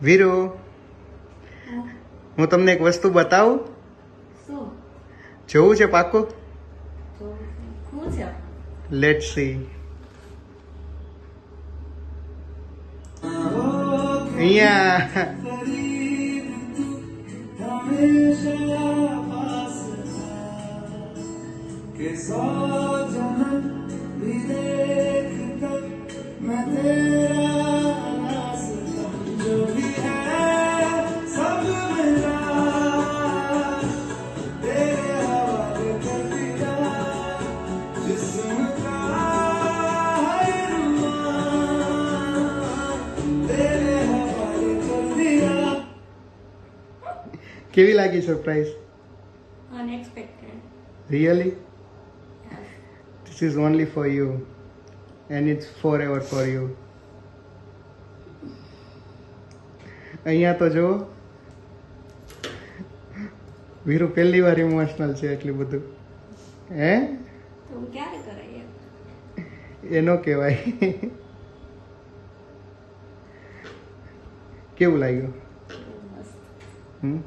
વીરુ, હું તમને એક વસ્તુ બતાવું. શું જોવું છે પાકું? શું છે? Let's see. અહીંયા કેવી લાગી surprise? Unexpected. Really? Yes. This is only for you and it's forever for you. અહીંયા તો જો વીરુ પહેલી વાર ઇમોશનલ છે એટલું બધું. હે? તો હું ક્યારે કરાય એમ? એ નો કહેવાય. કેવું લાગ્યું? મસ્ત. હમ